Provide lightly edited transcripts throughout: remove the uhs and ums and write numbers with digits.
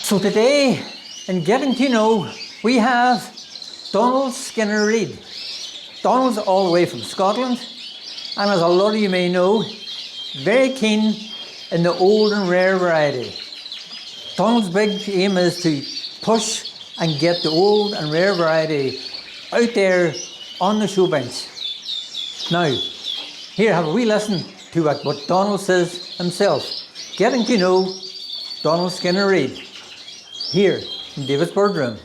So today, in Getting to Know, we have Donald Skinner-Reid. Donald's all the way from Scotland, and as a lot of you may know, very keen in the old and rare variety. Donald's big aim is to push and get the old and rare variety out there on the show bench. Now, here have a wee listen to what Donald says himself. Getting to Know Donald Skinner-Reid, here in David's Birdroom.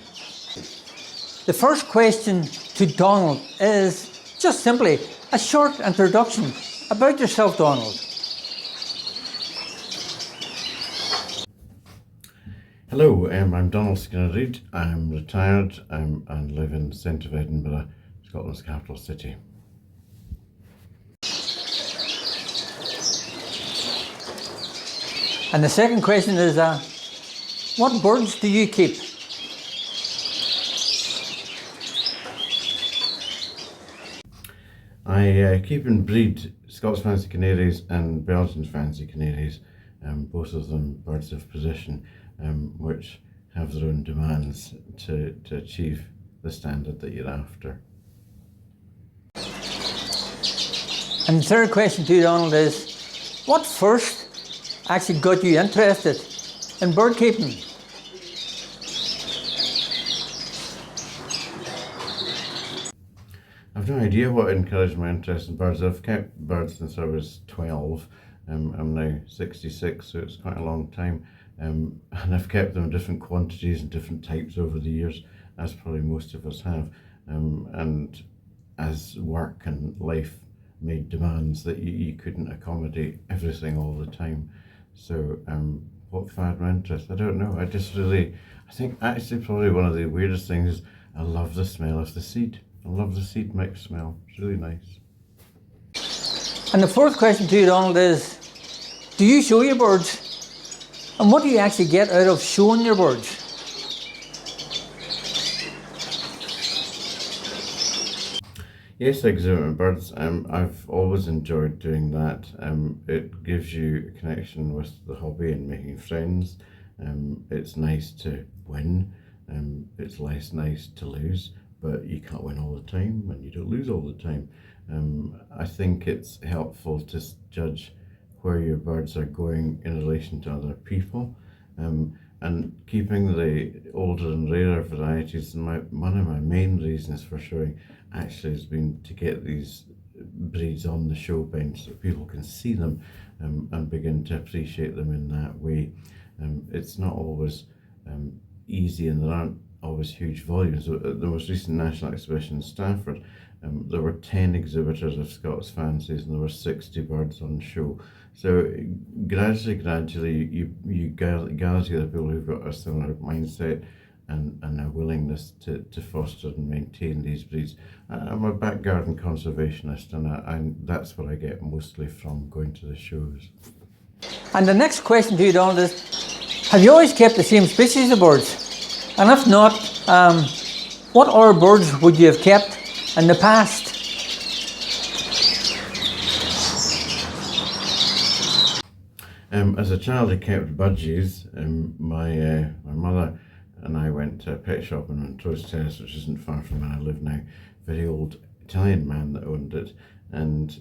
The first question to Donald is just simply a short introduction about yourself, Donald. Hello, I'm Donald Skinner-Reid. I'm retired and live in the centre of Edinburgh, Scotland's capital city. And the second question is, what birds do you keep? I keep and breed Scots fancy canaries and Belgian fancy canaries, both of them birds of position, which have their own demands to achieve the standard that you're after. And the third question to you, Donald, is what first actually got you interested in bird keeping? I've no idea what encouraged my interest in birds. I've kept birds since I was 12. I'm now 66, so it's quite a long time. And I've kept them in different quantities and different types over the years, as probably most of us have. And as work and life made demands that you couldn't accommodate everything all the time. So what fired my interest? I don't know. I think actually probably one of the weirdest things is I love the smell of the seed. I love the seed mix smell. It's really nice. And the fourth question to you, Donald, is do you show your birds? And what do you actually get out of showing your birds? Yes, I exhibit my birds. I've always enjoyed doing that. It gives you a connection with the hobby and making friends. It's nice to win. It's less nice to lose, but you can't win all the time and you don't lose all the time. I think it's helpful to judge where your birds are going in relation to other people, and keeping the older and rarer varieties. One of my main reasons for showing actually has been to get these breeds on the show bench so people can see them and begin to appreciate them in that way. It's not always easy, and there aren't always huge volumes. At the most recent national exhibition in Stafford, there were 10 exhibitors of Scots fancies and there were 60 birds on show. So gradually you gather together people who've got a similar mindset and a willingness to foster and maintain these breeds. I'm a back garden conservationist, and that's what I get mostly from going to the shows. And the next question to you, Donald, is have you always kept the same species of birds? And if not, what other birds would you have kept in the past? As a child I kept budgies. My mother and I went to a pet shop in Montrose Terrace, which isn't far from where I live now. Very old Italian man that owned it, and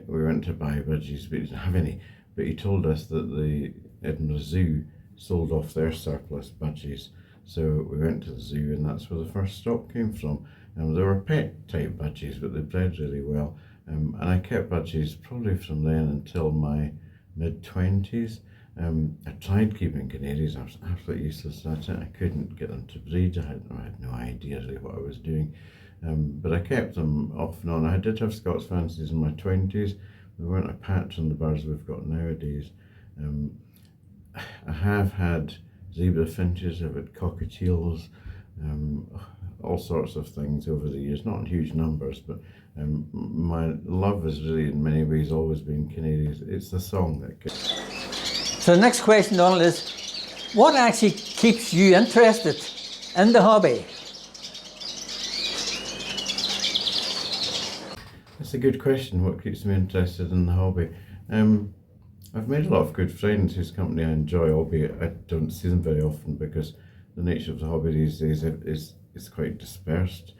we went to buy budgies, but he didn't have any. But he told us that the Edinburgh Zoo sold off their surplus budgies. So we went to the zoo, and that's where the first stock came from. They were pet type budgies, but they bred really well. And I kept budgies probably from then until my mid-20s. I tried keeping canaries. I was absolutely useless at it. I couldn't get them to breed. I had no idea really what I was doing. But I kept them off and on. I did have Scots fancies in my 20s. They weren't a patch on the birds we've got nowadays. I have had zebra finches, I've had cockatiels, all sorts of things over the years, not in huge numbers, but my love has really in many ways always been canaries. It's the song that gets. So the next question, Donald, is what actually keeps you interested in the hobby? That's a good question. What keeps me interested in the hobby? I've made a lot of good friends whose company I enjoy, albeit I don't see them very often because the nature of the hobby these days is quite dispersed.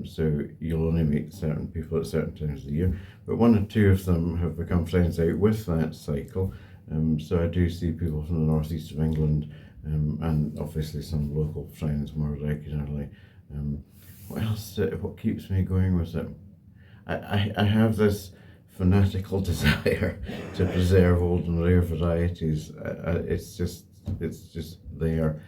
So you'll only meet certain people at certain times of the year. But one or two of them have become friends out with that cycle. So I do see people from the northeast of England, and obviously some local friends more regularly. What else? What keeps me going with it? I have this fanatical desire to preserve old and rare varieties. It's just there.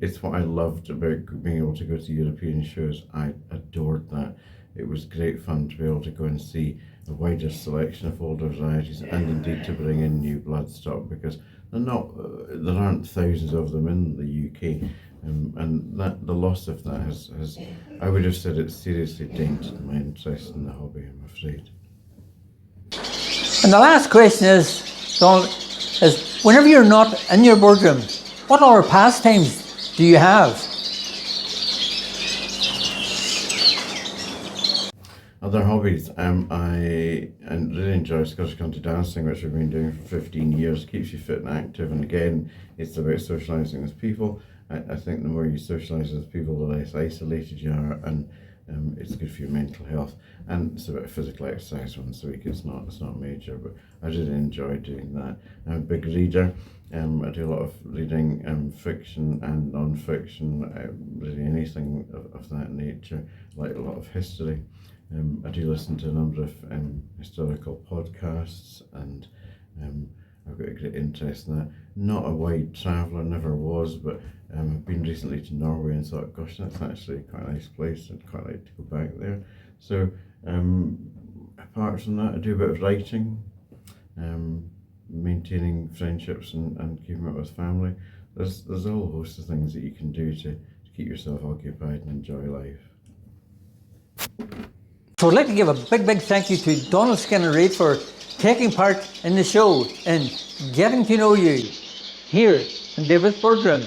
It's what I loved about being able to go to European shows. I adored that. It was great fun to be able to go and see a wider selection of older varieties, and indeed to bring in new bloodstock, because there aren't thousands of them in the UK, and that the loss of that has I would have said, it's seriously dented my interest in the hobby, I'm afraid. And the last question is, Donald, is whenever you're not in your boardroom, what other pastimes do you have? Other hobbies, I really enjoy Scottish country dancing, which I've been doing for 15 years. Keeps you fit and active, and again, it's about socialising with people. I think the more you socialise with people, the less isolated you are, and it's good for your mental health. And it's about physical exercise once a week. It's not major, but I really enjoy doing that. I'm a big reader. I do a lot of reading, fiction and non-fiction, really anything of that nature. I like a lot of history. I do listen to a number of historical podcasts, and I've got a great interest in that. Not a wide traveller, never was, but I've been recently to Norway and thought, gosh, that's actually quite a nice place. I'd quite like to go back there. So apart from that, I do a bit of writing, maintaining friendships and keeping up with family. There's a whole host of things that you can do to keep yourself occupied and enjoy life. So I'd like to give a big thank you to Donald Skinner-Reid for taking part in the show and getting to know you here in David's boardroom.